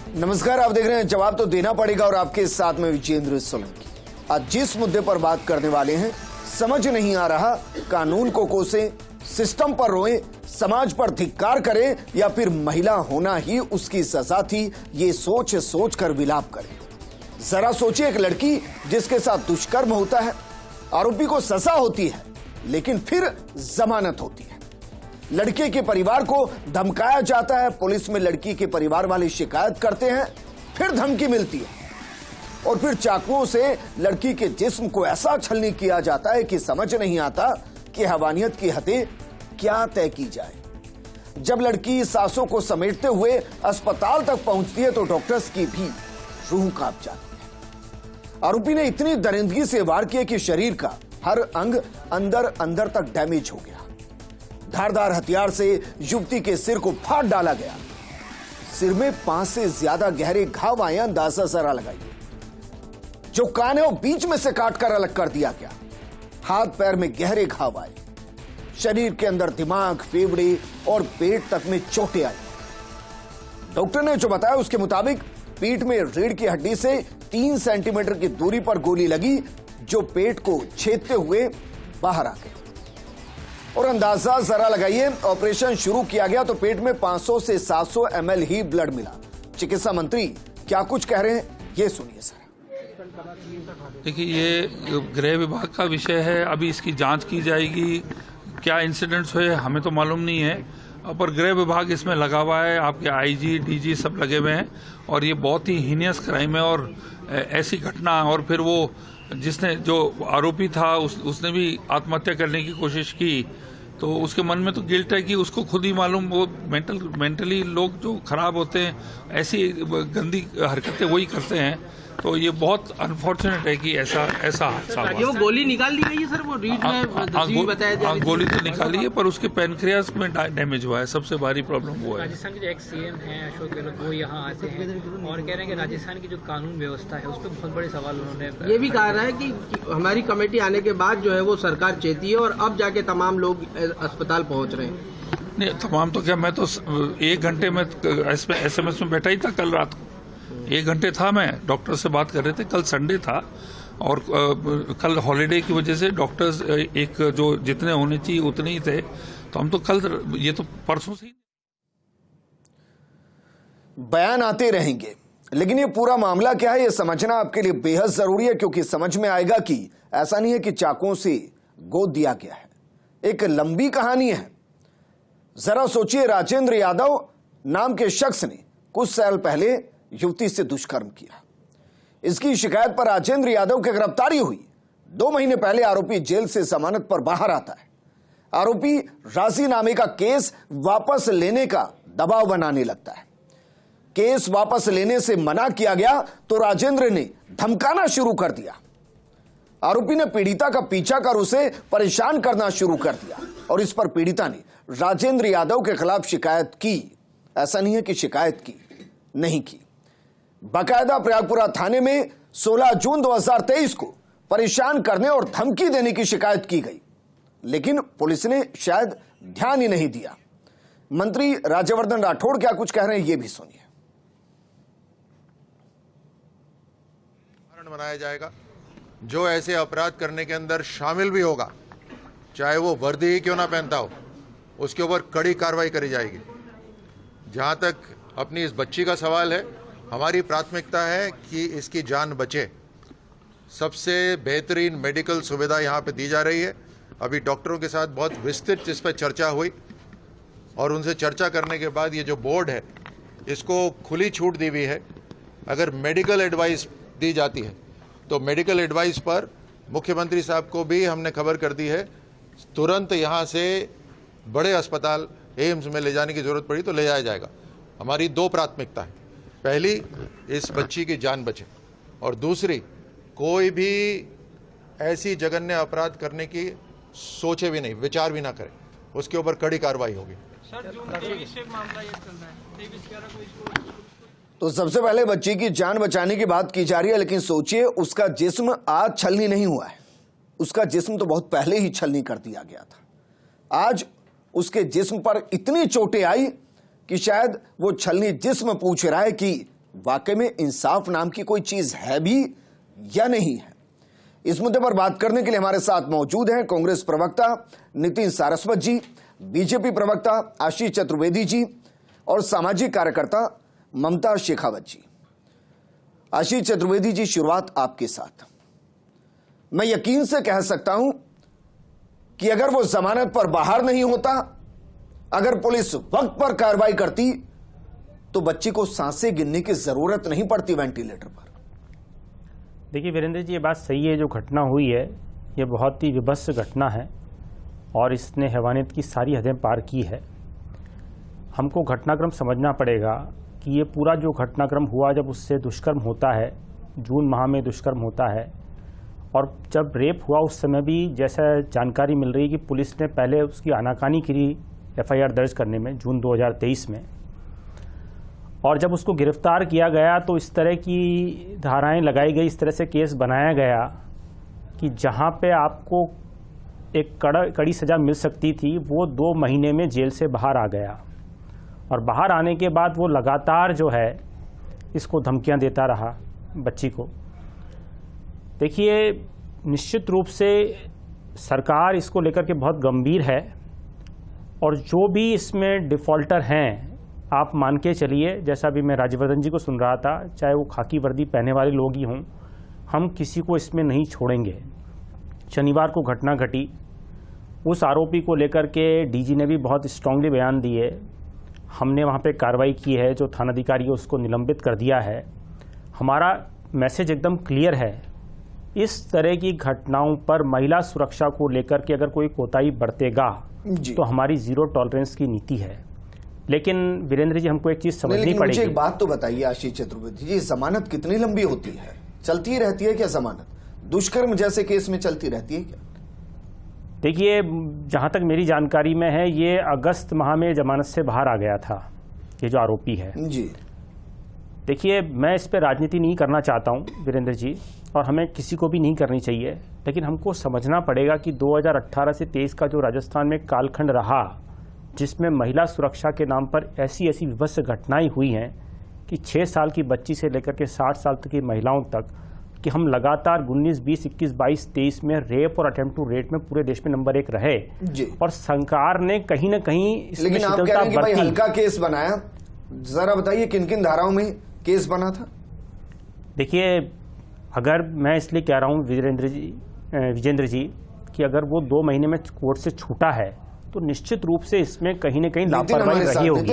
नमस्कार, आप देख रहे हैं जवाब तो देना पड़ेगा और आपके साथ में विजेंद्र सोलंकी। आज जिस मुद्दे पर बात करने वाले हैं, समझ नहीं आ रहा, कानून को कोसें, सिस्टम पर रोएं, समाज पर धिक्कार करें या फिर महिला होना ही उसकी सजा थी, ये सोच सोच कर विलाप करें। जरा सोचिए, एक लड़की जिसके साथ दुष्कर्म होता है, आरोपी को सजा होती है लेकिन फिर जमानत होती है। लड़के के परिवार को धमकाया जाता है, पुलिस में लड़की के परिवार वाले शिकायत करते हैं, फिर धमकी मिलती है और फिर चाकुओं से लड़की के जिस्म को ऐसा छलनी किया जाता है कि समझ नहीं आता कि हैवानियत की हदें क्या तय की जाए। जब लड़की सांसों को समेटते हुए अस्पताल तक पहुंचती है तो डॉक्टर्स की भी रूह कांप जाती है। आरोपी ने इतनी दरिंदगी से वार किया कि शरीर का हर अंग अंदर अंदर तक डैमेज हो गया। धारदार हथियार से युवती के सिर को फाड़ डाला गया। सिर में 5 से ज्यादा गहरे घाव आए, अंदाजा जरा लगाइए। जो कान है वो बीच में से काटकर अलग कर दिया गया। हाथ पैर में गहरे घाव आए। शरीर के अंदर दिमाग, फेफड़े और पेट तक में चोटें आई। डॉक्टर ने जो बताया उसके मुताबिक पीठ में रीढ़ की हड्डी से 3 सेंटीमीटर की दूरी पर गोली लगी, जो पेट को छेदते हुए बाहर आ गई। और अंदाजा जरा लगाइए, ऑपरेशन शुरू किया गया तो पेट में 500 से 700 ml ही ब्लड मिला। चिकित्सा मंत्री क्या कुछ कह रहे हैं, ये सुनिए सर। देखिए, ये गृह विभाग का विषय है, अभी इसकी जांच की जाएगी। क्या इंसिडेंट्स हुए हमें तो मालूम नहीं है, पर गृह विभाग इसमें लगा हुआ है। आपके आईजी, डीजी सब लगे हुए हैं और ये बहुत ही हीनियस क्राइम है। और ऐसी घटना, और फिर वो जिसने, जो आरोपी था, उसने भी आत्महत्या करने की कोशिश की, तो उसके मन में तो गिल्ट है कि उसको खुद ही मालूम। वो मेंटली लोग जो खराब होते हैं, ऐसी गंदी हरकतें वही करते हैं। तो ये बहुत अनफॉर्चुनेट है कि ऐसा हादसा हुआ। वो गोली निकाल दी गई है सर, वो रीढ़ में बताया जा रहा है। गोली तो निकाली है, पर उसके पैनक्रियास में डैमेज हुआ है। सबसे भारी प्रॉब्लम वो है। राजस्थान के जो एक्स सीएम हैं अशोक गहलोत, वो यहाँ आते हैं और कह रहे हैं कि राजस्थान की जो कानून व्यवस्था है उस पर बहुत बड़े सवाल उन्होंने ये भी कहा रहा है कि हमारी कमेटी आने के बाद जो है वो सरकार चेती है और अब जाके तमाम लोग अस्पताल पहुंच रहे हैं। नहीं, तमाम तो क्या, मैं तो 1 घंटे में SMS में बैठा ही था। कल रात को 1 घंटे था, मैं डॉक्टर से बात कर रहे थे। कल संडे था और कल हॉलीडे की वजह से डॉक्टर्स एक जो जितने होने चाहिए उतने ही थे, तो हम तो कल, ये तो परसों से ही। बयान आते रहेंगे, लेकिन ये पूरा मामला क्या है ये समझना आपके लिए बेहद जरूरी है, क्योंकि समझ में आएगा कि ऐसा नहीं है कि चाकुओं से गोद दिया गया है, एक लंबी कहानी है। जरा सोचिए, राजेंद्र यादव नाम के शख्स ने कुछ साल पहले युवती से दुष्कर्म किया। इसकी शिकायत पर राजेंद्र यादव की गिरफ्तारी हुई। 2 महीने पहले आरोपी जेल से जमानत पर बाहर आता है। आरोपी राजी नामे का केस वापस लेने का दबाव बनाने लगता है। केस वापस लेने से मना किया गया तो राजेंद्र ने धमकाना शुरू कर दिया। आरोपी ने पीड़िता का पीछा कर उसे परेशान करना शुरू कर दिया और इस पर पीड़िता ने राजेंद्र यादव के खिलाफ शिकायत की। ऐसा नहीं है कि शिकायत की नहीं की, बाकायदा प्रयागपुरा थाने में 16 जून 2023 को परेशान करने और धमकी देने की शिकायत की गई, लेकिन पुलिस ने शायद ध्यान ही नहीं दिया। मंत्री राज्यवर्धन राठौड़ क्या कुछ कह रहे हैं, ये भी सुनिए। बनाया जाएगा जो ऐसे अपराध करने के अंदर शामिल भी होगा, चाहे वो वर्दी ही क्यों ना पहनता हो, उसके ऊपर कड़ी कार्रवाई करी जाएगी। जहां तक अपनी इस बच्ची का सवाल है, हमारी प्राथमिकता है कि इसकी जान बचे। सबसे बेहतरीन मेडिकल सुविधा यहाँ पे दी जा रही है। अभी डॉक्टरों के साथ बहुत विस्तृत इस पर चर्चा हुई और उनसे चर्चा करने के बाद ये जो बोर्ड है, इसको खुली छूट दी हुई है। अगर मेडिकल एडवाइस दी जाती है तो मेडिकल एडवाइस पर मुख्यमंत्री साहब को भी हमने खबर कर दी है, तुरंत यहाँ से बड़े अस्पताल एम्स में ले जाने की जरूरत पड़ी तो ले जाया जाएगा। हमारी 2 प्राथमिकता है, पहली इस बच्ची की जान बचे और दूसरी कोई भी ऐसी जघन्य अपराध करने की सोचे भी नहीं, विचार भी ना करे, उसके ऊपर कड़ी कार्रवाई होगी। तो सबसे पहले बच्ची की जान बचाने की बात की जा रही है, लेकिन सोचिए, उसका जिस्म आज छलनी नहीं हुआ है, उसका जिस्म तो बहुत पहले ही छलनी कर दिया गया था। आज उसके जिस्म पर इतनी चोटें आई कि शायद वो छलनी जिस्म पूछ रहा है कि वाकई में इंसाफ नाम की कोई चीज है भी या नहीं है? इस मुद्दे पर बात करने के लिए हमारे साथ मौजूद हैं कांग्रेस प्रवक्ता नितिन सारस्वत जी, बीजेपी प्रवक्ता आशीष चतुर्वेदी जी और सामाजिक कार्यकर्ता ममता शेखावत जी। आशीष चतुर्वेदी जी, शुरुआत आपके साथ। मैं यकीन से कह सकता हूं कि अगर वो जमानत पर बाहर नहीं होता, अगर पुलिस वक्त पर कार्रवाई करती, तो बच्ची को सांसें गिनने की जरूरत नहीं पड़ती वेंटिलेटर पर। देखिए वीरेंद्र जी, ये बात सही है, जो घटना हुई है ये बहुत ही विभत्स घटना है और इसने हैवानियत की सारी हदें पार की है। हमको घटनाक्रम समझना पड़ेगा कि ये पूरा जो घटनाक्रम हुआ, जब उससे दुष्कर्म होता है, जून माह में दुष्कर्म होता है, और जब रेप हुआ उस समय भी जैसा जानकारी मिल रही है कि पुलिस ने पहले उसकी आनाकानी की FIR दर्ज करने में जून 2023 में, और जब उसको गिरफ्तार किया गया तो इस तरह की धाराएं लगाई गई, इस तरह से केस बनाया गया कि जहां पे आपको एक कड़ी सज़ा मिल सकती थी, वो 2 महीने में जेल से बाहर आ गया। और बाहर आने के बाद वो लगातार जो है इसको धमकियां देता रहा बच्ची को। देखिए, निश्चित रूप से सरकार इसको लेकर के बहुत गंभीर है, और जो भी इसमें डिफ़ॉल्टर हैं, आप मान के चलिए, जैसा भी मैं राज्यवर्धन जी को सुन रहा था, चाहे वो खाकी वर्दी पहने वाले लोग ही हों, हम किसी को इसमें नहीं छोड़ेंगे। शनिवार को घटना घटी, उस आरोपी को लेकर के DG ने भी बहुत स्ट्रांगली बयान दिए। हमने वहाँ पे कार्रवाई की है, जो थानाधिकारी है उसको निलंबित कर दिया है। हमारा मैसेज एकदम क्लियर है, इस तरह की घटनाओं पर महिला सुरक्षा को लेकर के अगर कोई कोताही बरतेगा तो हमारी जीरो टॉलरेंस की नीति है। लेकिन वीरेंद्र जी, हमको एक चीज समझनी पड़ेगी। मुझे एक बात तो बताइए आशीष चतुर्वेदी जी, जमानत कितनी लंबी होती है? चलती ही रहती है क्या जमानत? दुष्कर्म जैसे केस में चलती रहती है क्या? देखिए, जहां तक मेरी जानकारी में है, ये अगस्त माह में जमानत से बाहर आ गया था, ये जो आरोपी है जी। देखिए, मैं इस पर राजनीति नहीं करना चाहता हूं वीरेंद्र जी, और हमें किसी को भी नहीं करनी चाहिए, लेकिन हमको समझना पड़ेगा कि 2018 से 23 का जो राजस्थान में कालखंड रहा, जिसमें महिला सुरक्षा के नाम पर ऐसी ऐसी विभत्स घटनाएं हुई हैं कि 6 साल की बच्ची से लेकर के 60 साल तक की महिलाओं तक, कि हम लगातार 19, 20, 21, 22, 23 में रेप और अटेम्प्ट टू रेप में पूरे देश में नंबर 1 रहे जी। और सरकार ने कहीं न कहीं इसमें लेकिन आप कह रहे हैं कि भाई हल्का केस बनाया, जरा बताइए किन किन धाराओं में केस बना था? देखिए, अगर मैं इसलिए कह रहा हूँ विजेंद्र जी कि अगर वो 2 महीने में कोर्ट से छूटा है तो निश्चित रूप से इसमें कहीं न कहीं लापरवाही रही होगी।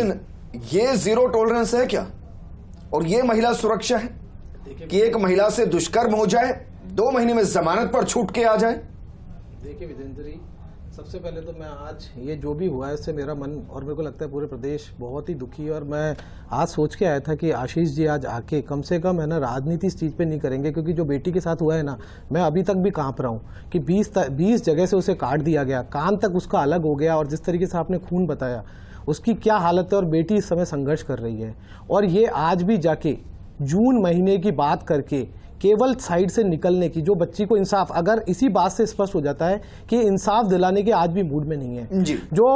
ये जीरो टॉलरेंस है क्या? और ये महिला सुरक्षा है कि एक महिला से दुष्कर्म हो जाए, 2 महीने में जमानत पर छूट के आ जाए? देखिए विजेंद्र जी, सबसे पहले तो मैं आज ये जो भी हुआ है इससे मेरा मन और मेरे को लगता है पूरे प्रदेश बहुत ही दुखी है। और मैं आज सोच के आया था कि आशीष जी आज आके कम से कम है ना राजनीति इस चीज़ पे नहीं करेंगे, क्योंकि जो बेटी के साथ हुआ है ना, मैं अभी तक भी कांप रहा हूँ कि 20 जगह से उसे काट दिया गया, कान तक उसका अलग हो गया, और जिस तरीके से आपने खून बताया उसकी क्या हालत है, और बेटी इस समय संघर्ष कर रही है। और ये आज भी जाके जून महीने की बात करके केवल साइड से निकलने की, जो बच्ची को इंसाफ, अगर इसी बात से स्पष्ट हो जाता है कि इंसाफ दिलाने के आज भी मूड में नहीं है जी। जो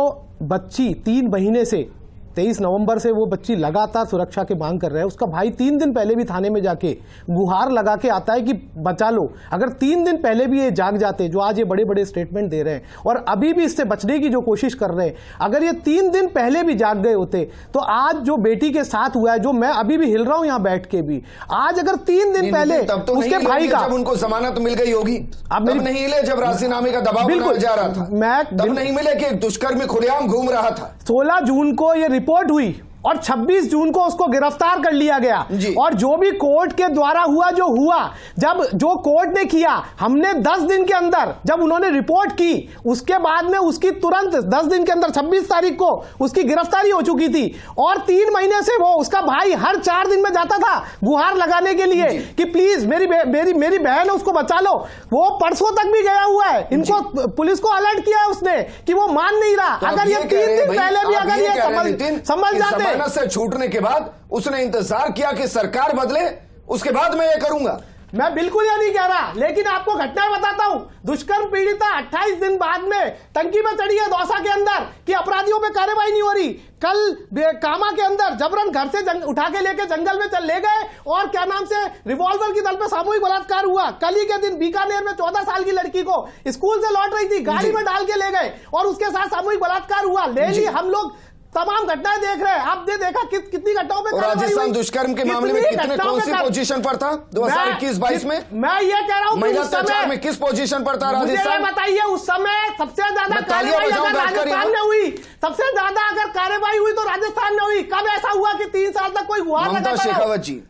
बच्ची 3 महीने से 23 नवंबर से वो बच्ची लगातार सुरक्षा की मांग कर रहा है, उसका भाई 3 दिन पहले भी थाने में जाके गुहार लगा के आता है कि बचा लो। अगर 3 दिन पहले भी ये जाग जाते, जो आज ये बड़े बड़े स्टेटमेंट दे रहे हैं और अभी भी इससे बचने की जो कोशिश कर रहे हैं, अगर ये 3 दिन पहले भी जाग गए होते तो आज जो बेटी के साथ हुआ है, जो मैं अभी भी हिल रहा हूं यहां बैठ के भी, आज अगर 3 दिन पहले तब तो उसके भाई का, जब उनको जमानत मिल गई होगी, अब नहीं मिले, जब राजीनामे का दबाव बनाया जा रहा था, मैं तब नहीं मिले कि दुष्कर्मी खुलेआम घूम रहा था। 16 जून को ये रिपोर्ट हुई और 26 जून को उसको गिरफ्तार कर लिया गया। और जो भी कोर्ट के द्वारा हुआ, जो हुआ, जब जो कोर्ट ने किया, हमने 10 दिन के अंदर, जब उन्होंने रिपोर्ट की, उसके बाद में उसकी तुरंत 10 दिन के अंदर 26 तारीख को उसकी गिरफ्तारी हो चुकी थी। और 3 महीने से वो, उसका भाई हर 4 दिन में जाता था गुहार लगाने के लिए कि प्लीज मेरी बहन है, उसको बचा लो। वो परसों तक भी गया हुआ है, इनको पुलिस को अलर्ट किया है उसने कि वो मान नहीं रहा। अगर ये 3 दिन पहले भी अगर ये समझ जाते, जमानत से छूटने के बाद उसने इंतजार किया कि सरकार बदले, उसके बाद मैं ये करूंगा। मैं बिल्कुल ये नहीं कह रहा, लेकिन आपको घटनाएं बताता हूं। दुष्कर्म पीड़िता 28 दिन बाद में टंकी में चढ़ी है दौसा के अंदर कि अपराधियों पे कार्रवाई नहीं हो रही। कल कामा के अंदर जबरन घर से उठा के लेके जंगल में ले गए और क्या नाम से रिवॉल्वर की दल पे सामूहिक बलात्कार हुआ। कल ही के दिन बीकानेर में 14 साल की लड़की को स्कूल से लौट रही थी, गाड़ी में डाल के ले गए और उसके साथ सामुहिक बलात्कार हुआ। ले ली, हम लोग तमाम घटनाएं देख रहे हैं। आपने देखा कितनी घटनाओं पे राजस्थान दुष्कर्म के मामले में कितने कौन सी पोजीशन पर था 2021-22 में? मैं ये कह रहा हूं महिला अत्याचार में किस पोजीशन पर था राजस्थान? बताइए उस समय सबसे ज्यादा कार्रवाई अगर राजस्थान में हुई, सबसे ज्यादा अगर कार्रवाई हुई तो राजस्थान में हुई। कब ऐसा हुआ कि 3 साल तक कोई हुआ? ममता शेखावत जी,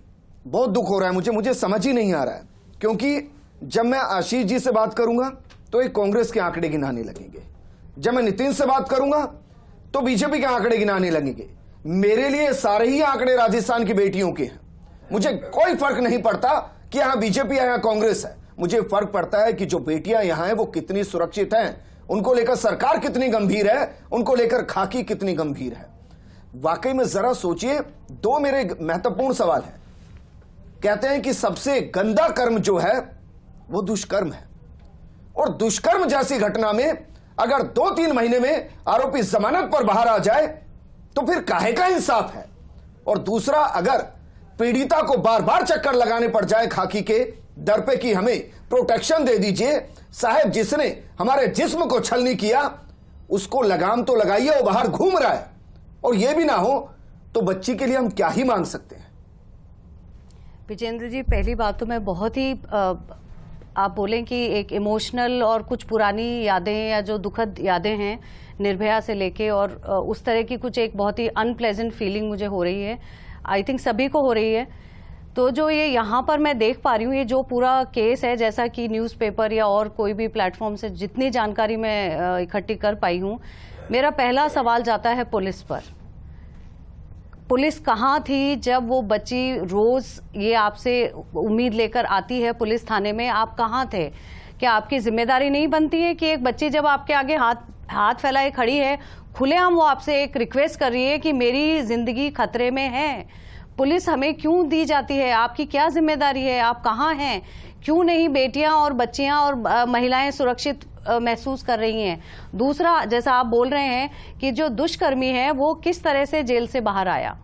बहुत दुख हो रहा है मुझे समझ ही नहीं आ रहा है, क्योंकि जब मैं आशीष जी से बात करूंगा तो एक कांग्रेस के आंकड़े गिनाने लगेंगे, जब मैं नितिन से बात करूंगा तो बीजेपी के आंकड़े गिनाने लगेंगे। मेरे लिए सारे ही आंकड़े राजस्थान की बेटियों के हैं। मुझे कोई फर्क नहीं पड़ता कि यहां बीजेपी है या कांग्रेस है, मुझे फर्क पड़ता है कि जो बेटियां यहां हैं वो कितनी सुरक्षित हैं, उनको लेकर सरकार कितनी गंभीर है, उनको लेकर खाकी कितनी गंभीर है। वाकई में जरा सोचिए, 2 मेरे महत्वपूर्ण सवाल हैं। कहते हैं कि सबसे गंदा कर्म जो है वो दुष्कर्म है, और दुष्कर्म जैसी घटना में अगर 2-3 महीने में आरोपी जमानत पर बाहर आ जाए तो फिर काहे का इंसाफ है? और दूसरा, अगर पीड़िता को बार बार चक्कर लगाने पड़ जाए खाकी के डर पे कि हमें प्रोटेक्शन दे दीजिए, साहब जिसने हमारे जिस्म को छलनी किया उसको लगाम तो लगाइए, वो बाहर घूम रहा है, और यह भी ना हो तो बच्ची के लिए हम क्या ही मांग सकते हैं? विजेंद्र जी, पहली बात तो मैं बहुत ही आप बोलें कि एक इमोशनल और कुछ पुरानी यादें या जो दुखद यादें हैं निर्भया से लेके, और उस तरह की कुछ एक बहुत ही अनप्लेजेंट फीलिंग मुझे हो रही है। आई थिंक सभी को हो रही है। तो जो ये यहाँ पर मैं देख पा रही हूँ, ये जो पूरा केस है, जैसा कि न्यूज़पेपर या और कोई भी प्लेटफॉर्म से जितनी जानकारी मैं इकट्ठी कर पाई हूँ, मेरा पहला सवाल जाता है पुलिस पर। पुलिस कहाँ थी जब वो बच्ची रोज ये आपसे उम्मीद लेकर आती है पुलिस थाने में? आप कहाँ थे? क्या आपकी जिम्मेदारी नहीं बनती है कि एक बच्ची जब आपके आगे हाथ फैलाए खड़ी है, खुलेआम वो आपसे एक रिक्वेस्ट कर रही है कि मेरी जिंदगी खतरे में है, पुलिस हमें क्यों दी जाती है? आपकी क्या जिम्मेदारी है? आप कहाँ हैं? क्यों नहीं बेटियां और बच्चियां और महिलाएं सुरक्षित महसूस कर रही हैं? दूसरा, जैसा आप बोल रहे हैं कि जो दुष्कर्मी है वो किस तरह से जेल से बाहर आया,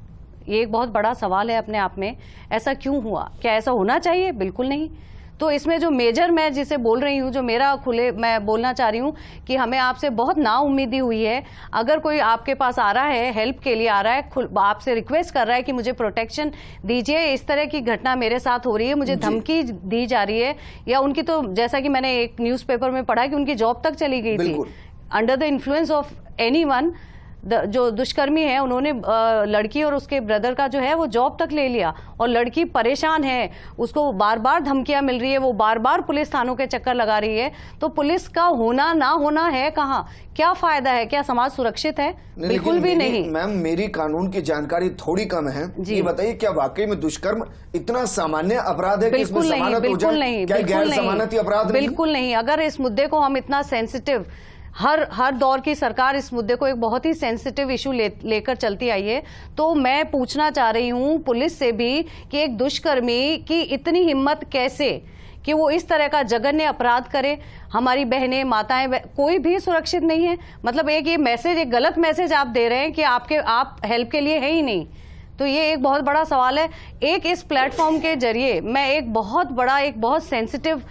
ये एक बहुत बड़ा सवाल है अपने आप में। ऐसा क्यों हुआ? क्या ऐसा होना चाहिए? बिल्कुल नहीं। तो इसमें जो मेजर मैं जिसे बोल रही हूँ, जो मेरा मैं बोलना चाह रही हूँ कि हमें आपसे बहुत नाउम्मीदी हुई है। अगर कोई आपके पास आ रहा है, हेल्प के लिए आ रहा है, आपसे रिक्वेस्ट कर रहा है कि मुझे प्रोटेक्शन दीजिए, इस तरह की घटना मेरे साथ हो रही है, मुझे धमकी दी जा रही है, या उनकी तो जैसा कि मैंने एक न्यूज़पेपर में पढ़ा कि उनकी जॉब तक चली गई थी, under the influence of anyone, जो दुष्कर्मी है उन्होंने लड़की और उसके ब्रदर का जो है वो जॉब तक ले लिया, और लड़की परेशान है, उसको बार बार धमकियां मिल रही है, वो बार बार पुलिस थानों के चक्कर लगा रही है। तो पुलिस का होना ना होना है कहाँ? क्या फायदा है? क्या समाज सुरक्षित है? बिल्कुल भी नहीं। मैम, मेरी कानून की जानकारी थोड़ी कम है, ये बताइए क्या वाकई में दुष्कर्म इतना सामान्य अपराध है कि इसमें जमानत हो जाए? क्या गैर जमानती अपराध? बिल्कुल नहीं। अगर इस मुद्दे को हम इतना सेंसिटिव, हर दौर की सरकार इस मुद्दे को एक बहुत ही सेंसिटिव इशू लेकर चलती आई है, तो मैं पूछना चाह रही हूं पुलिस से भी कि एक दुष्कर्मी की इतनी हिम्मत कैसे कि वो इस तरह का जघन्य अपराध करे? हमारी बहनें, माताएं, कोई भी सुरक्षित नहीं है। मतलब एक ये मैसेज, एक गलत मैसेज आप दे रहे हैं कि आप हेल्प के लिए है ही नहीं। तो ये एक बहुत बड़ा सवाल है। एक इस प्लेटफॉर्म के जरिए मैं एक बहुत सेंसिटिव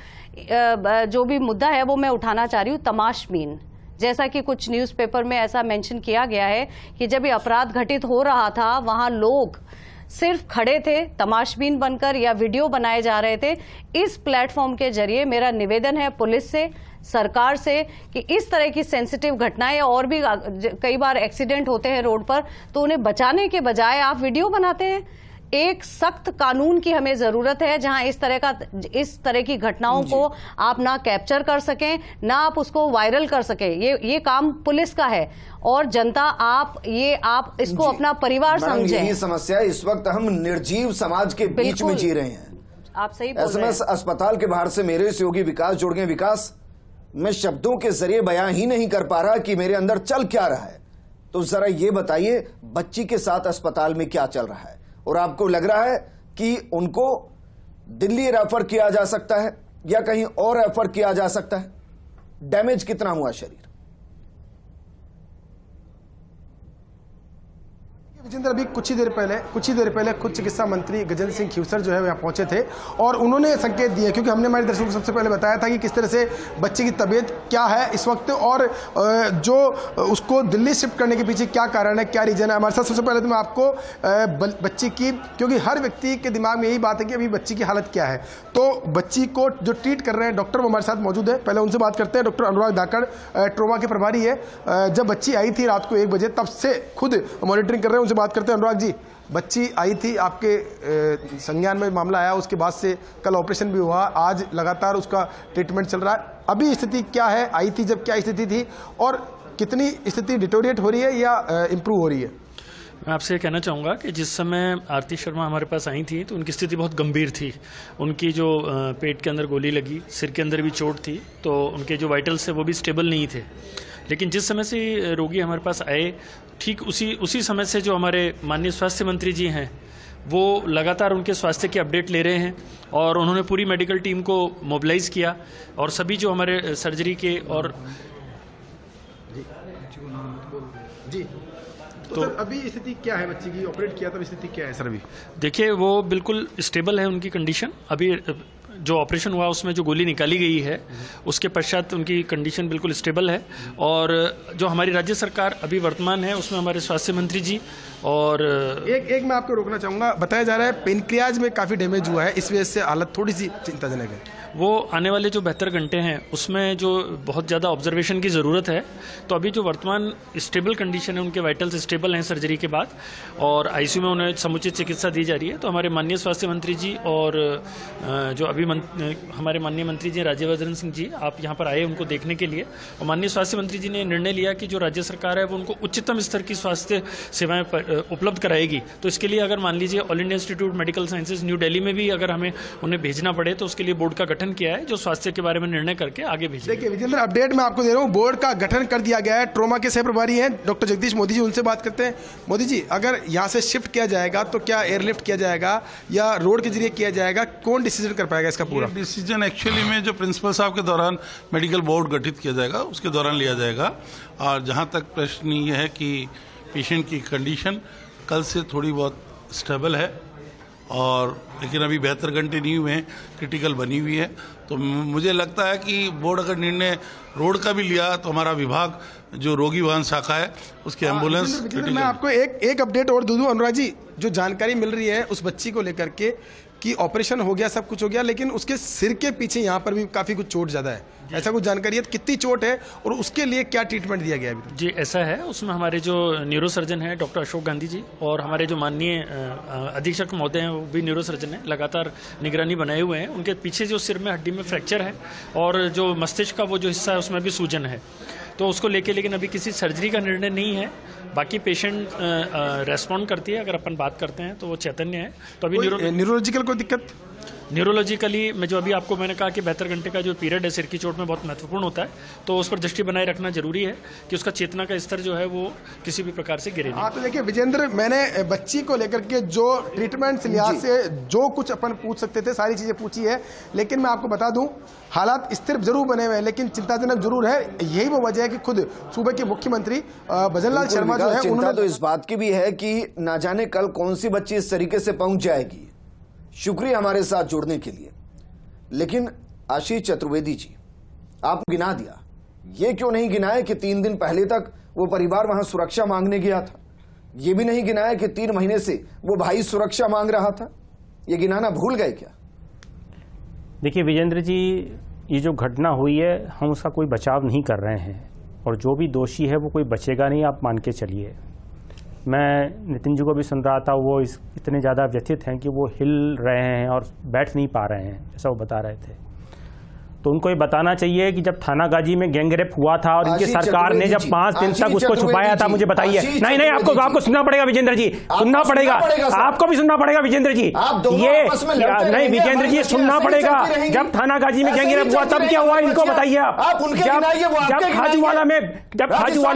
जो भी मुद्दा है वो मैं उठाना चाह रही हूँ, तमाशबीन। जैसा कि कुछ न्यूज़पेपर में ऐसा मेंशन किया गया है कि जब ये अपराध घटित हो रहा था वहां लोग सिर्फ खड़े थे तमाशबीन बनकर, या वीडियो बनाए जा रहे थे। इस प्लेटफॉर्म के जरिए मेरा निवेदन है पुलिस से, सरकार से, कि इस तरह की सेंसिटिव घटनाएं, और भी कई बार एक्सीडेंट होते हैं रोड पर, तो उन्हें बचाने के बजाय आप वीडियो बनाते हैं। एक सख्त कानून की हमें जरूरत है जहां इस तरह की घटनाओं को आप ना कैप्चर कर सकें, ना आप उसको वायरल कर सकें। ये काम पुलिस का है, और जनता आप इसको अपना परिवार समझें। यही समस्या है, इस वक्त हम निर्जीव समाज के बीच में जी रहे हैं। आप सही बोल रहे हैं। SMS अस्पताल के बाहर से मेरे सहयोगी विकास जुड़ गए। विकास, मैं शब्दों के जरिए बयां ही नहीं कर पा रहा कि मेरे अंदर चल क्या रहा है, तो जरा ये बताइए बच्ची के साथ अस्पताल में क्या चल रहा है, और आपको लग रहा है कि उनको दिल्ली रेफर किया जा सकता है या कहीं और रेफर किया जा सकता है? डैमेज कितना हुआ शरीर? विजेंद्र, अभी कुछ ही देर पहले खुद चिकित्सा मंत्री गजेंद्र सिंह खीवसर जो है यहाँ पहुंचे थे और उन्होंने संकेत दिए, क्योंकि हमने हमारे दर्शकों को सबसे पहले बताया था कि किस तरह से बच्चे की तबीयत क्या है इस वक्त और जो उसको दिल्ली शिफ्ट करने के पीछे क्या कारण है, क्या रीजन है। हमारे साथ सबसे पहले तो मैं आपको बच्ची की, क्योंकि हर व्यक्ति के दिमाग में यही बात है कि अभी बच्ची की हालत क्या है, तो बच्ची को जो ट्रीट कर रहे हैं डॉक्टर वो हमारे साथ मौजूद है। पहले उनसे बात करते हैं। डॉक्टर अनुराग धाकड़ ट्रोमा के प्रभारी है। जब बच्ची आई थी रात को 1 बजे तब से खुद मॉनिटरिंग कर रहे हैं, उनसे बात करते हैं। अनुराग जी, बच्ची आई थी, आपके संज्ञान में मामला आया, उसके बाद से कल ऑपरेशन भी हुआ, आज लगातार उसका ट्रीटमेंट चल रहा है। अभी स्थिति क्या है? आई थी जब क्या स्थिति थी और कितनी स्थिति डिटोरिएट हो रही है या इंप्रूव हो रही है? मैं आपसे कहना चाहूँगा कि जिस समय आरती शर्मा हमारे पास आई थी तो उनकी स्थिति बहुत गंभीर थी। उनकी जो पेट के अंदर गोली लगी, सिर के अंदर भी चोट थी, तो उनके जो वाइटल्स है वो भी स्टेबल नहीं थे। लेकिन जिस समय से रोगी हमारे पास आए, ठीक उसी समय से जो हमारे माननीय स्वास्थ्य मंत्री जी हैं वो लगातार उनके स्वास्थ्य की अपडेट ले रहे हैं और उन्होंने पूरी मेडिकल टीम को मोबिलाइज किया और सभी जो हमारे सर्जरी के और जी तो सर अभी स्थिति क्या है बच्ची की? ऑपरेट किया तब स्थिति क्या है सर अभी? देखिए, वो बिल्कुल स्टेबल है उनकी कंडीशन। अभी जो ऑपरेशन हुआ उसमें जो गोली निकाली गई है उसके पश्चात उनकी कंडीशन बिल्कुल स्टेबल है। और जो हमारी राज्य सरकार अभी वर्तमान है उसमें हमारे स्वास्थ्य मंत्री जी और एक मैं आपको रोकना चाहूँगा। बताया जा रहा है पेनक्रियाज में काफ़ी डैमेज हुआ है, इस वजह से हालत थोड़ी सी चिंताजनक है। वो आने वाले जो 72 घंटे हैं उसमें जो बहुत ज़्यादा ऑब्जर्वेशन की ज़रूरत है। तो अभी जो वर्तमान स्टेबल कंडीशन है, उनके वाइटल्स स्टेबल हैं सर्जरी के बाद और आईसीयू में उन्हें समुचित चिकित्सा दी जा रही है। तो हमारे माननीय स्वास्थ्य मंत्री जी और जो अभी हमारे माननीय मंत्री जी राज्यवर्धन सिंह जी आप यहाँ पर आए उनको देखने के लिए, और माननीय स्वास्थ्य मंत्री जी ने निर्णय लिया कि जो राज्य सरकार है वो उनको उच्चतम स्तर की स्वास्थ्य सेवाएं उपलब्ध कराएगी। तो इसके लिए अगर मान लीजिए all India institute medical sciences new Delhi में भी अगर हमें उन्हें भेजना पड़े तो उसके लिए बोर्ड का गठन किया है जो स्वास्थ्य के बारे में निर्णय करके आगे भेजेगा। देखिए विजेंद्र, अपडेट मैं आपको दे रहा हूँ, बोर्ड का गठन कर दिया गया है। ट्रोमा के सह प्रभारी हैं डॉक्टर जगदीश मोदी जी, उनसे बात करते हैं। मोदी जी, अगर यहाँ से शिफ्ट किया जाएगा तो क्या एयरलिफ्ट किया जाएगा या रोड के जरिए किया जाएगा? कौन डिसीजन कर पाएगा इसका पूरा डिसीजन? एक्चुअली में जो प्रिंसिपल साहब के दौरान मेडिकल बोर्ड गठित किया जाएगा उसके दौरान लिया जाएगा। और जहाँ तक प्रश्न ये है कि पेशेंट की कंडीशन कल से थोड़ी बहुत स्टेबल है और लेकिन अभी 72 घंटे नहीं हुए हैं, क्रिटिकल बनी हुई है। तो मुझे लगता है कि बोर्ड अगर निर्णय रोड का भी लिया तो हमारा विभाग जो रोगी वाहन शाखा है उसकी एम्बुलेंस। मैं आपको एक अपडेट और दूं अनुराग जी, जो जानकारी मिल रही है उस बच्ची को लेकर के कि ऑपरेशन हो गया, सब कुछ हो गया, लेकिन उसके सिर के पीछे यहाँ पर भी काफ़ी कुछ चोट ज़्यादा है, ऐसा कुछ जानकारी है? कितनी चोट है और उसके लिए क्या ट्रीटमेंट दिया गया है? जी ऐसा है, उसमें हमारे जो न्यूरो सर्जन हैं डॉक्टर अशोक गांधी जी और हमारे जो माननीय अधीक्षक महोदय हैं वो भी न्यूरो सर्जन हैं, लगातार निगरानी बनाए हुए हैं। उनके पीछे जो सिर में हड्डी में फ्रैक्चर है और जो मस्तिष्क का वो जो हिस्सा है उसमें भी सूजन है, तो उसको लेके लेकिन अभी किसी सर्जरी का निर्णय नहीं है। बाकी पेशेंट रेस्पॉन्ड करती है, अगर अपन बात करते हैं तो वो चैतन्य है। तो अभी न्यूरोलॉजिकल कोई दिक्कत? न्यूरोलॉजिकली मैं जो अभी आपको मैंने कहा कि 72 घंटे का जो पीरियड है सिर की चोट में बहुत महत्वपूर्ण होता है, तो उस पर दृष्टि बनाए रखना जरूरी है कि उसका चेतना का स्तर जो है वो किसी भी प्रकार से गिरे नहीं। हाँ, तो देखिए विजेंद्र, मैंने बच्ची को लेकर के जो ट्रीटमेंट लिहाज से जो कुछ अपन पूछ सकते थे सारी चीजें पूछी है, लेकिन मैं आपको बता दूं हालात स्थिर जरूर बने हुए हैं लेकिन चिंताजनक जरूर है। यही वो वजह है कि खुद सूबे के मुख्यमंत्री भजनलाल शर्मा जो है चिंता तो इस बात की भी है कि ना जाने कल कौन सी बच्ची इस तरीके से पहुंच जाएगी। शुक्रिया हमारे साथ जुड़ने के लिए। लेकिन आशीष चतुर्वेदी जी, आपने गिना दिया, ये क्यों नहीं गिनाया कि 3 दिन पहले तक वो परिवार वहां सुरक्षा मांगने गया था? ये भी नहीं गिनाया कि 3 महीने से वो भाई सुरक्षा मांग रहा था? ये गिनाना भूल गए क्या? देखिए विजेंद्र जी, ये जो घटना हुई है हम उसका कोई बचाव नहीं कर रहे हैं और जो भी दोषी है वो कोई बचेगा नहीं, आप मान के चलिए। मैं नितिन जी को भी सुन रहा था, वो इतने ज़्यादा व्यथित हैं कि वो हिल रहे हैं और बैठ नहीं पा रहे हैं, जैसा वो बता रहे थे। तो उनको ये बताना चाहिए कि जब थाना गाजी में गैंगरेप हुआ था और इनकी सरकार ने जब 5 दिन तक उसको छुपाया था, मुझे बताइए। नहीं, आपको सुनना पड़ेगा विजेंद्र जी, सुनना पड़ेगा, आपको भी सुनना पड़ेगा विजेंद्र जी। ये नहीं विजेंद्र जी, सुनना पड़ेगा। जब थाना गाजी में गैंगरेप हुआ तब क्या हुआ, इनको बताइए आप। जब खाजूवाला में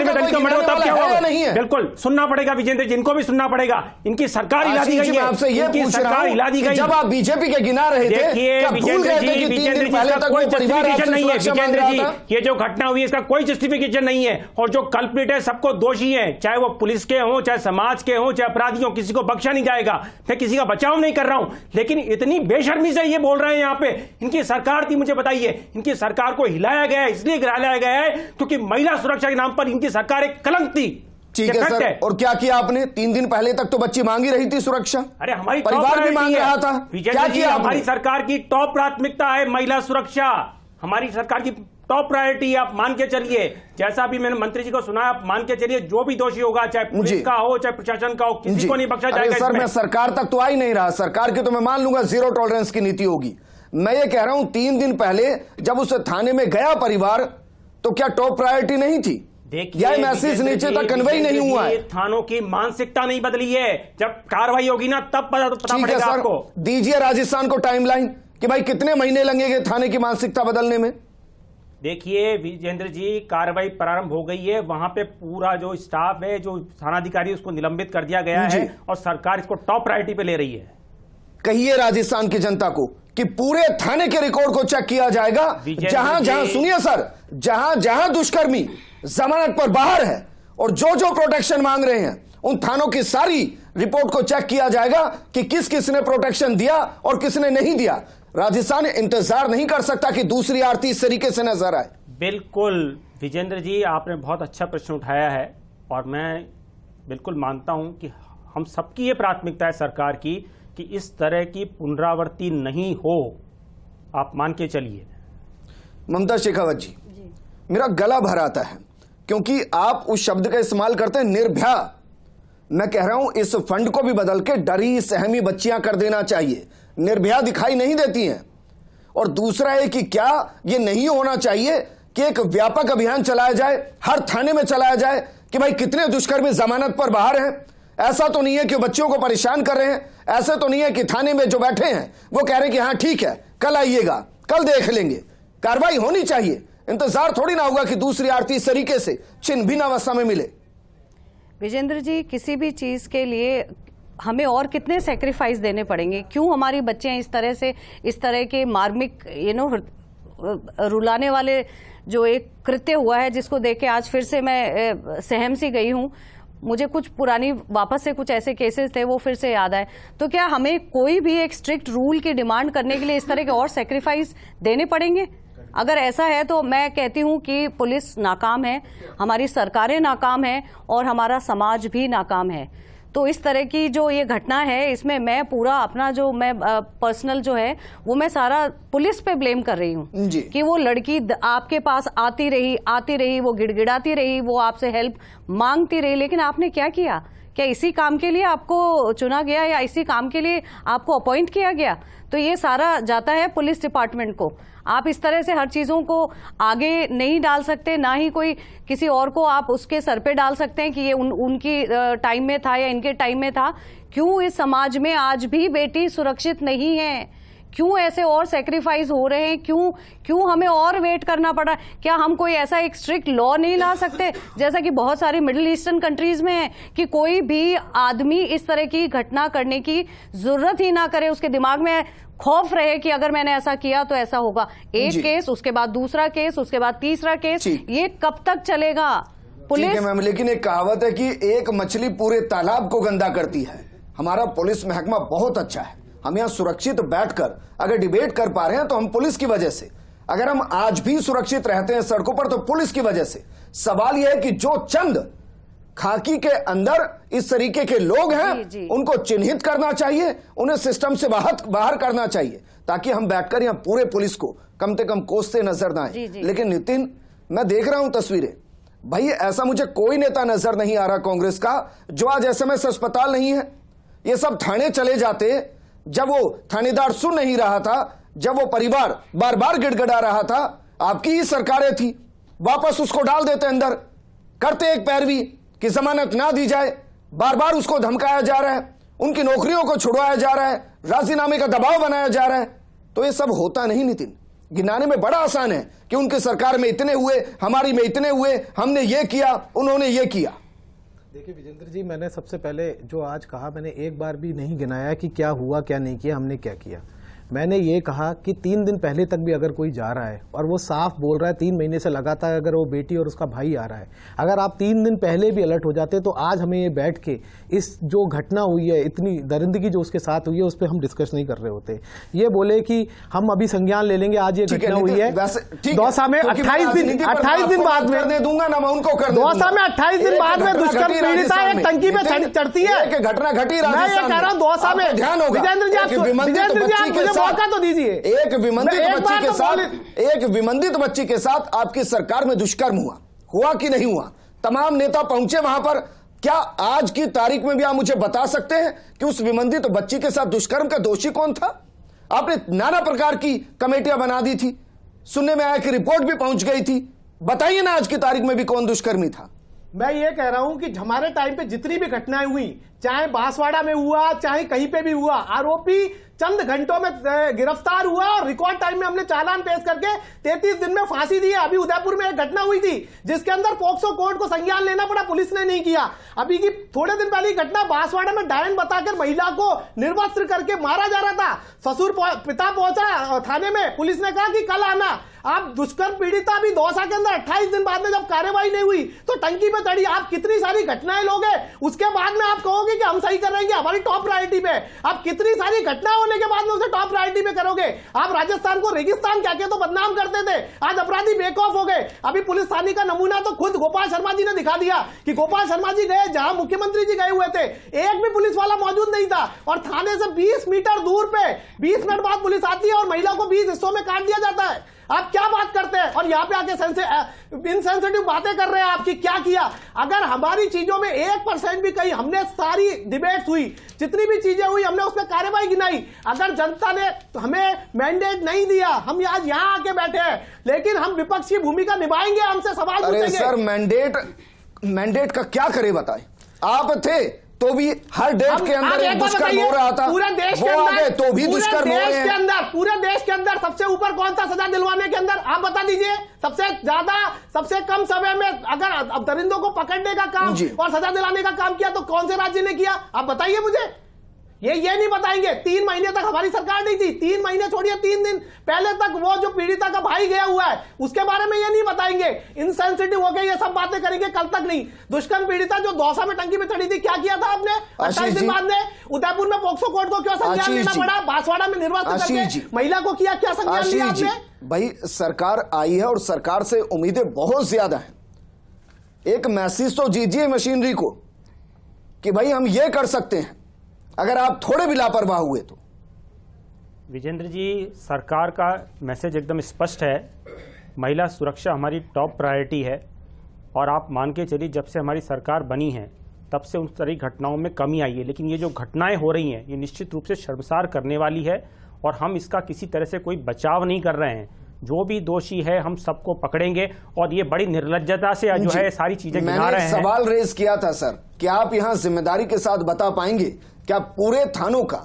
दलित का मर्डर तब क्या हुआ, बिल्कुल सुनना पड़ेगा विजेंद्र जी, इनको भी सुनना पड़ेगा। इनकी सरकार हिला दी गई है, इनकी सरकार हिला दी गई। जब आप बीजेपी के गिना रहे थे, देखिए विजेंद्र जी, जस्टिफिकेशन नहीं है विजेंद्र जी, ये जो घटना हुई इसका कोई जस्टिफिकेशन नहीं है। और जो कल्प्रिट है सबको दोषी है, चाहे वो पुलिस के हों, चाहे समाज के हों, चाहे अपराधी हों, किसी को बख्शा नहीं जाएगा। मैं किसी का बचाव नहीं कर रहा हूं, लेकिन इतनी बेशर्मी से ये बोल रहे हैं यहाँ पे। इनकी सरकार थी, मुझे बताइए, इनकी सरकार को हिलाया गया है, इसलिए हिलाया गया है क्योंकि महिला सुरक्षा के नाम पर इनकी सरकार एक कलंक थी। ठीक है सर, और क्या किया आपने? 3 दिन पहले तक तो बच्ची मांगी रही थी सुरक्षा, अरे हमारी परिवार भी मांग रहा था, क्या किया? हमारी सरकार की टॉप प्राथमिकता है महिला सुरक्षा, हमारी सरकार की टॉप प्रायोरिटी। आप मान के चलिए, जैसा भी मैंने मंत्री जी को सुना, आप मान के चलिए, जो भी दोषी होगा, चाहे पुलिस का हो, चाहे प्रशासन का हो, किसी को नहीं बख्शा जाएगा। सर मैं सरकार तक तो आ ही नहीं रहा, सरकार की तो मैं मान लूंगा 0 टॉलरेंस की नीति होगी। मैं ये कह रहा हूं 3 दिन पहले जब उस थाने में गया परिवार, तो क्या टॉप प्रायोरिटी नहीं थी? देखिए, यह मैसेज नीचे तक कन्वे नहीं हुआ है। थानों की मानसिकता नहीं बदली है, जब कार्रवाई होगी ना तब पता पड़ेगा आपको। दीजिए राजस्थान को टाइमलाइन कि भाई कितने महीने लगेंगे थाने की मानसिकता बदलने में। देखिए विजेंद्र जी, कार्रवाई प्रारंभ हो गई है, वहां पे पूरा जो स्टाफ है, जो थानाधिकारी, उसको निलंबित कर दिया गया है और सरकार इसको टॉप प्रायोरिटी पे ले रही है। कहिए राजस्थान की जनता को कि पूरे थाने के रिकॉर्ड को चेक किया जाएगा, जहां सुनिए सर, जहां दुष्कर्मी जमानत पर बाहर है और जो प्रोटेक्शन मांग रहे हैं, उन थानों की सारी रिपोर्ट को चेक किया जाएगा कि किसने प्रोटेक्शन दिया और किसने नहीं दिया। राजस्थान इंतजार नहीं कर सकता कि दूसरी आरती इस तरीके से नजर आए। बिल्कुल विजेंद्र जी, आपने बहुत अच्छा प्रश्न उठाया है और मैं बिल्कुल मानता हूं कि हम सबकी ये प्राथमिकता है सरकार की कि इस तरह की पुनरावृत्ति नहीं हो। आप मान के चलिए। ममता शेखावत जी, मेरा गला भर आता है क्योंकि आप उस शब्द का इस्तेमाल करते हैं निर्भया। मैं कह रहा हूं इस फंड को भी बदल के डरी सहमी बच्चियां कर देना चाहिए। निर्भया दिखाई नहीं देती हैं। और दूसरा है कि क्या यह नहीं होना चाहिए कि एक व्यापक अभियान चलाया जाए, हर थाने में चलाया जाए कि भाई कितने दुष्कर्मी जमानत पर बाहर हैं। ऐसा तो नहीं है कि बच्चियों को परेशान कर रहे हैं, ऐसा तो नहीं है कि थाने में जो बैठे हैं वो कह रहे हैं कि हाँ ठीक है, कल आइएगा, कल देख लेंगे। कार्रवाई होनी चाहिए, इंतजार थोड़ी ना होगा कि दूसरी आरती इस तरीके से छिन्न भिन्न अवस्था में मिले। विजेंद्र जी, किसी भी चीज के लिए हमें और कितने सेक्रीफाइस देने पड़ेंगे? क्यों हमारी बच्चियां इस तरह से, इस तरह के मार्मिक रुलाने वाले जो एक कृत्य हुआ है, जिसको देख के आज फिर से मैं सहम सी गई हूं। मुझे कुछ पुरानी वापस से कुछ ऐसे केसेस थे वो फिर से याद आए। तो क्या हमें कोई भी एक स्ट्रिक्ट रूल की डिमांड करने के लिए इस तरह के और सेक्रीफाइस देने पड़ेंगे? अगर ऐसा है तो मैं कहती हूं कि पुलिस नाकाम है, हमारी सरकारें नाकाम हैं और हमारा समाज भी नाकाम है। तो इस तरह की जो ये घटना है, इसमें मैं पूरा अपना जो मैं पर्सनल जो है वो मैं सारा पुलिस पे ब्लेम कर रही हूँ कि वो लड़की आपके पास आती रही, वो गिड़गिड़ाती रही, वो आपसे हेल्प मांगती रही, लेकिन आपने क्या किया? क्या इसी काम के लिए आपको चुना गया या इसी काम के लिए आपको अपॉइंट किया गया? तो ये सारा जाता है पुलिस डिपार्टमेंट को। आप इस तरह से हर चीज़ों को आगे नहीं डाल सकते, ना ही कोई किसी और को आप उसके सर पे डाल सकते हैं कि ये उनकी टाइम में था या इनके टाइम में था। क्यों इस समाज में आज भी बेटी सुरक्षित नहीं है? क्यों ऐसे और सेक्रीफाइस हो रहे हैं? क्यों हमें और वेट करना पड़ा? क्या हम कोई ऐसा एक स्ट्रिक्ट लॉ नहीं ला सकते जैसा कि बहुत सारी मिडिल ईस्टर्न कंट्रीज में है कि कोई भी आदमी इस तरह की घटना करने की जरूरत ही ना करे, उसके दिमाग में खौफ रहे कि अगर मैंने ऐसा किया तो ऐसा होगा। एक केस, उसके बाद दूसरा केस, उसके बाद तीसरा केस, ये कब तक चलेगा? पुलिस ठीक है मैम, लेकिन एक कहावत है कि एक मछली पूरे तालाब को गंदा करती है। हमारा पुलिस महकमा बहुत अच्छा है। हम यहाँ सुरक्षित बैठकर अगर डिबेट कर पा रहे हैं तो हम पुलिस की वजह से, अगर हम आज भी सुरक्षित रहते हैं सड़कों पर तो पुलिस की वजह से। सवाल यह है कि जो चंद खाकी के अंदर इस तरीके के लोग हैं उनको चिन्हित करना चाहिए, उन्हें सिस्टम से बाहर करना चाहिए, ताकि हम बैठकर यहाँ पूरे पुलिस को कम से कम कोसते नजर ना आए। लेकिन नितिन, मैं देख रहा हूं तस्वीरें, भाई ऐसा मुझे कोई नेता नजर नहीं आ रहा कांग्रेस का जो आज एसएमएस अस्पताल नहीं है। ये सब थाने चले जाते, जब वो थानेदार सुन नहीं रहा था, जब वो परिवार बार बार गिड़गिड़ा रहा था, आपकी ही सरकारें थी, वापस उसको डाल देते अंदर, करते एक पैरवी कि जमानत ना दी जाए, बार बार उसको धमकाया जा रहा है, उनकी नौकरियों को छुड़वाया जा रहा है, राजीनामे का दबाव बनाया जा रहा है। तो ये सब होता नहीं नितिन, गिनाने में बड़ा आसान है कि उनकी सरकार में इतने हुए, हमारी में इतने हुए, हमने ये किया, उन्होंने ये किया। देखिए विजेंद्र जी, मैंने सबसे पहले जो आज कहा, मैंने एक बार भी नहीं गिनाया कि क्या हुआ क्या नहीं किया, हमने क्या किया। मैंने ये कहा कि 3 दिन पहले तक भी अगर कोई जा रहा है और वो साफ बोल रहा है 3 महीने से लगातार अगर वो बेटी और उसका भाई आ रहा है, अगर आप 3 दिन पहले भी अलर्ट हो जाते तो आज हमें ये बैठ के इस जो घटना हुई है, इतनी दरिंदगी जो उसके साथ हुई है, उस पर हम डिस्कस नहीं कर रहे होते। ये बोले कि हम अभी संज्ञान ले लेंगे, आज ये घटना हुई है दौसा में 28 दिन बाद में दूंगा ना मैं उनको कर दौसा में 28 दिन बाद में दुष्कर्म पीड़िता एक टंकी पे चढ़ती है। घटना घटी, मैं ये कह रहा हूँ दौसा में, ध्यान होगा, विजेंद्र जी मौका तो दीजिए। एक विमंदित बच्ची के साथ आपकी सरकार में दुष्कर्म हुआ कि नहीं हुआ? तमाम नेता पहुंचे वहां पर। क्या आज की तारीख में भी आप मुझे बता सकते हैं कि उस विमंदित बच्ची के साथ दुष्कर्म का दोषी कौन था? आपने नाना प्रकार की कमेटियां बना दी थी, सुनने में आया कि रिपोर्ट भी पहुंच गई थी। बताइए ना आज की तारीख में भी कौन दुष्कर्मी था? मैं ये कह रहा हूं कि हमारे टाइम पे जितनी भी घटनाएं हुई, चाहे बांसवाड़ा में हुआ, चाहे कहीं पे भी हुआ, आरोपी चंद घंटों में गिरफ्तार हुआ और रिकॉर्ड टाइम में हमने चालान पेश करके 33 दिन में फांसी दी है। अभी उदयपुर में एक घटना हुई थी जिसके अंदर पोक्सो कोर्ट को संज्ञान लेना पड़ा, पुलिस ने नहीं किया। अभी की थोड़े दिन पहले घटना बांसवाड़ा में डायन बताकर महिला को निर्वस्त्र करके मारा जा रहा था। ससुर पिता पहुंचा थाने में, पुलिस ने कहा कि कल आना। आप दुष्कर्म पीड़िता भी दौसा के अंदर 28 दिन बाद में जब कार्रवाई नहीं हुई तो टंकी पे चढ़ी। आप कितनी सारी घटनाएं लोगे, उसके बाद में आप कहोगे कि हम सही कर रहे हैं, हमारी टॉप प्रायोरिटी पे। आप कितनी सारी घटना होने के बाद में उसे टॉप प्रायोरिटी पे करोगे? आप राजस्थान को रेगिस्तान क्या तो बदनाम करते थे, आज अपराधी बेखौफ हो गए। अभी पुलिस थाने का नमूना तो खुद गोपाल शर्मा जी ने दिखा दिया कि गोपाल शर्मा जी गए जहां मुख्यमंत्री जी गए हुए थे, एक भी पुलिस वाला मौजूद नहीं था और थाने से 20 मीटर दूर पे 20 मिनट बाद पुलिस आती है और महिला को 20 हिस्सों में काट दिया जाता है। आप क्या बात करते हैं और यहाँ पे आके इनसेंसिटिव बातें कर रहे हैं आपकी क्या किया? अगर हमारी चीजों में 1% भी कही, हमने सारी डिबेट हुई, जितनी भी चीजें हुई हमने उसमें कार्रवाई गिनाई। अगर जनता ने हमें मैंडेट नहीं दिया, हम आज यहाँ आके बैठे हैं, लेकिन हम विपक्ष की भूमिका निभाएंगे, हमसे सवाल पूछेंगे। सर मैंडेट का क्या करे बताए? आप थे तो भी हर डेट के अंदर दुष्कर्म हो रहा था, पूरे देश के अंदर तो भी दुष्कर्म हो रहे हैं। पूरे देश के अंदर सबसे ऊपर कौन था सजा दिलवाने के अंदर? आप बता दीजिए। सबसे ज्यादा, सबसे कम समय में अगर अब दरिंदों को पकड़ने का काम और सजा दिलाने का काम किया तो कौन से राज्य ने किया? आप बताइए मुझे। ये नहीं बताएंगे। 3 महीने तक हमारी सरकार नहीं थी, 3 महीने छोड़िए 3 दिन पहले तक वो जो पीड़िता का भाई गया हुआ है उसके बारे में ये नहीं बताएंगे। इनसेंसिटिव हो गए, ये सब बातें करेंगे, कल तक नहीं। दुष्कर्म पीड़िता जो दौसा में टंकी में चढ़ी थी, क्या किया था आपने? 28 दिन बाद में उदयपुर में पोक्सो कोर्ट को क्यों संज्ञान लेना पड़ा? बांसवाड़ा में निर्वासित करके महिला को किया, क्या संज्ञान लिया आपने? भाई सरकार आई है और सरकार से उम्मीदें बहुत ज्यादा हैं। एक मैसेज तो दीजिए मशीनरी को कि भाई हम ये कर सकते हैं, अगर आप थोड़े भी लापरवाह हुए तो। विजेंद्र जी, सरकार का मैसेज एकदम स्पष्ट है, महिला सुरक्षा हमारी टॉप प्रायोरिटी है। और आप मान के चलिए जब से हमारी सरकार बनी है तब से उन तरह घटनाओं में कमी आई है, लेकिन ये जो घटनाएं हो रही हैं ये निश्चित रूप से शर्मसार करने वाली है और हम इसका किसी तरह से कोई बचाव नहीं कर रहे हैं। जो भी दोषी है हम सबको पकड़ेंगे और ये बड़ी निर्लज्जता से जो है सारी चीजें गिना रहे हैं। मैंने सवाल रेज किया था सर, क्या आप यहां जिम्मेदारी के साथ बता पाएंगे क्या पूरे थानों का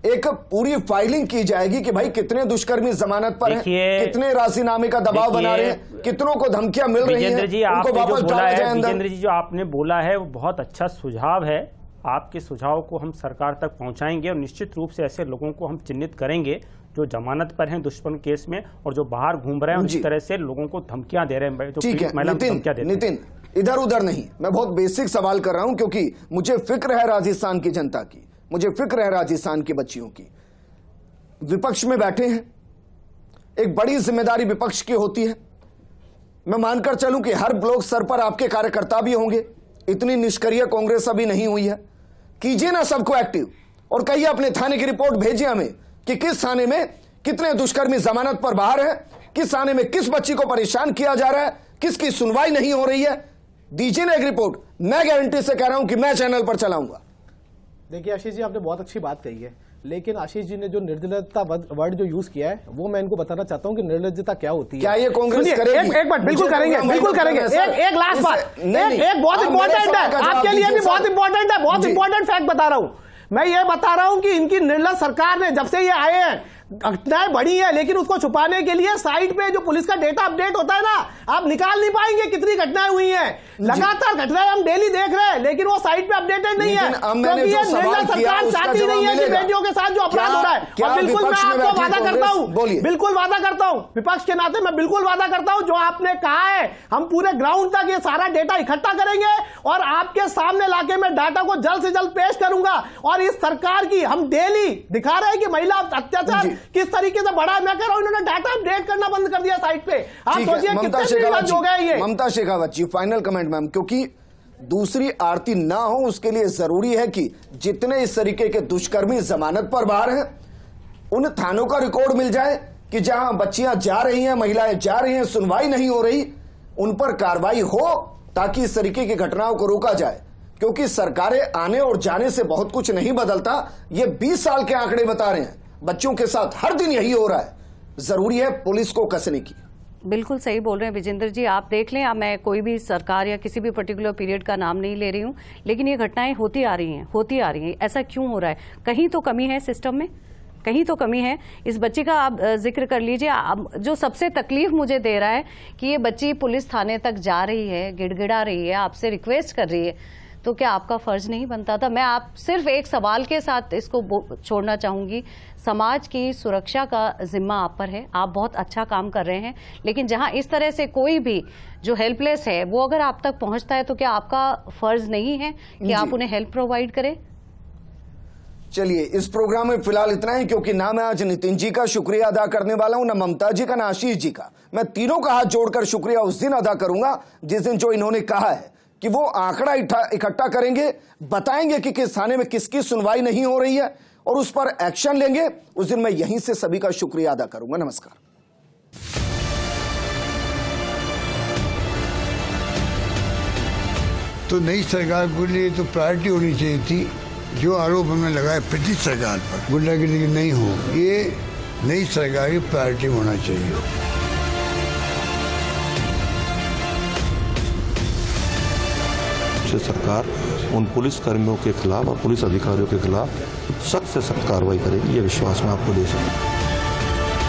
एक पूरी फाइलिंग की जाएगी कि भाई कितने दुष्कर्मी जमानत पर हैं, कितने राजीनामे का दबाव बना रहे हैं, कितनों को धमकियां मिल रही हैं, उनको वापस डाला जाए अंदर? विजेंद्र जी, जो आपने बोला है वो बहुत अच्छा सुझाव है। आपके सुझाव को हम सरकार तक पहुंचाएंगे और निश्चित रूप से ऐसे लोगों को हम चिन्हित करेंगे जो जमानत पर हैं दुष्कर्म केस में और जो बाहर घूम रहे हैं, इस तरह से लोगों को धमकियां दे रहे हैं। ठीक है नितिन, इधर उधर नहीं, मैं बहुत बेसिक सवाल कर रहा हूं क्योंकि मुझे फिक्र है राजस्थान की जनता की, मुझे फिक्र है राजस्थान की बच्चियों की। विपक्ष में बैठे हैं, एक बड़ी जिम्मेदारी विपक्ष की होती है। मैं मानकर चलूं कि हर ब्लॉक स्तर पर आपके कार्यकर्ता भी होंगे, इतनी निष्क्रिय कांग्रेस अभी नहीं हुई है। कीजिए ना सबको एक्टिव और कहिए अपने थाने की रिपोर्ट भेजिए हमें कि किस थाने में कितने दुष्कर्मी जमानत पर बाहर है, किस थाने में किस बच्ची को परेशान किया जा रहा है, किसकी सुनवाई नहीं हो रही है। दीजिए ना एक रिपोर्ट, मैं गारंटी से कह रहा हूं कि मैं चैनल पर चलाऊंगा। देखिए आशीष जी, आपने बहुत अच्छी बात कही है। लेकिन आशीष जी ने जो निर्लजता वर्ड जो यूज किया है वो मैं इनको बताना चाहता हूँ कि निर्लजता क्या होती है। क्या ये कांग्रेस करेगी? एक बात बिल्कुल करेंगे, बिल्कुल करेंगे। एक लास्ट बात, एक बहुत इंपॉर्टेंट है आपके लिए भी, बहुत इंपॉर्टेंट है, बहुत इंपॉर्टेंट फैक्ट बता रहा हूं मैं। ये बता रहा हूं कि इनकी निर्लज सरकार ने जब से ये आए हैं घटनाएं बढ़ी है, लेकिन उसको छुपाने के लिए साइट पे जो पुलिस का डेटा अपडेट होता है ना, आप निकाल नहीं पाएंगे कितनी घटनाएं हुई हैं। लगातार घटनाएं हम डेली देख रहे हैं, लेकिन वो साइट पे अपडेटेड नहीं है, क्योंकि ये निर्णय सरकार चाहती नहीं है कि बेटियों के साथ जो अपराध हो रहा है। और बिल्कुल मैं आपको वादा करता हूं, बिल्कुल वादा करता हूं, विपक्ष के नाते मैं बिल्कुल वादा करता हूं, जो आपने कहा है हम पूरे ग्राउंड तक ये सारा डेटा इकट्ठा करेंगे और आपके सामने लाके मैं डाटा को जल्द से जल्द पेश करूंगा। और इस सरकार की हम डेली दिखा रहे हैं कि महिला अत्याचार किस तरीके से बढ़ा है। मैं कह रहा हूं इन्होंने डाटा अपडेट करना बंद कर दिया साइट पे। आप सोचिए कितने हो गए ये। ममता शेखावत जी, फाइनल कमेंट मैम, क्योंकि दूसरी आरती ना हो उसके लिए जरूरी है कि जितने इस तरीके के दुष्कर्मी जमानत पर बाहर हैं उन थानों का रिकॉर्ड मिल जाए कि जहां बच्चियां जा रही हैं, महिलाएं जा रही हैं, सुनवाई नहीं हो रही, उन पर कार्रवाई हो ताकि इस तरीके की घटनाओं को रोका जाए। क्योंकि सरकारें आने और जाने से बहुत कुछ नहीं बदलता। ये 20 साल के आंकड़े बता रहे हैं, बच्चों के साथ हर दिन यही हो रहा है। जरूरी है पुलिस को कसने की। बिल्कुल सही बोल रहे हैं विजेंद्र जी। आप देख लें, मैं कोई भी सरकार या किसी भी पर्टिकुलर पीरियड का नाम नहीं ले रही हूं, लेकिन ये घटनाएं होती आ रही हैं। ऐसा क्यों हो रहा है? कहीं तो कमी है सिस्टम में, कहीं तो कमी है। इस बच्ची का आप जिक्र कर लीजिए। जो सबसे तकलीफ मुझे दे रहा है कि ये बच्ची पुलिस थाने तक जा रही है, गिड़गिड़ा रही है, आपसे रिक्वेस्ट कर रही है, तो क्या आपका फर्ज नहीं बनता था? मैं आप सिर्फ एक सवाल के साथ इसको छोड़ना चाहूंगी। समाज की सुरक्षा का जिम्मा आप पर है, आप बहुत अच्छा काम कर रहे हैं, लेकिन जहां इस तरह से कोई भी जो हेल्पलेस है वो अगर आप तक पहुंचता है तो क्या आपका फर्ज नहीं है कि आप उन्हें हेल्प प्रोवाइड करें? चलिए, इस प्रोग्राम में फिलहाल इतना ही, क्योंकि ना मैं आज नितिन जी का शुक्रिया अदा करने वाला हूं, ना ममता जी का, ना आशीष जी का। मैं तीनों का हाथ जोड़कर शुक्रिया उस दिन अदा करूंगा जिस दिन जो इन्होंने कहा है कि वो आंकड़ा इकट्ठा करेंगे, बताएंगे कि किस थाने में किसकी सुनवाई नहीं हो रही है और उस पर एक्शन लेंगे। उस दिन मैं यहीं से सभी का शुक्रिया अदा करूंगा। नमस्कार। तो नई सरकार के लिए तो प्रायोरिटी होनी चाहिए थी, जो आरोप हमने लगाए पिछली सरकार पर गुंडागिरी नहीं हो, ये नई सरकार की प्रायोरिटी होना चाहिए। सरकार उन पुलिस कर्मियों के खिलाफ और पुलिस अधिकारियों के खिलाफ सख्त से सख्त कार्रवाई करेगी, ये विश्वास मैं आपको दे सकता हूं।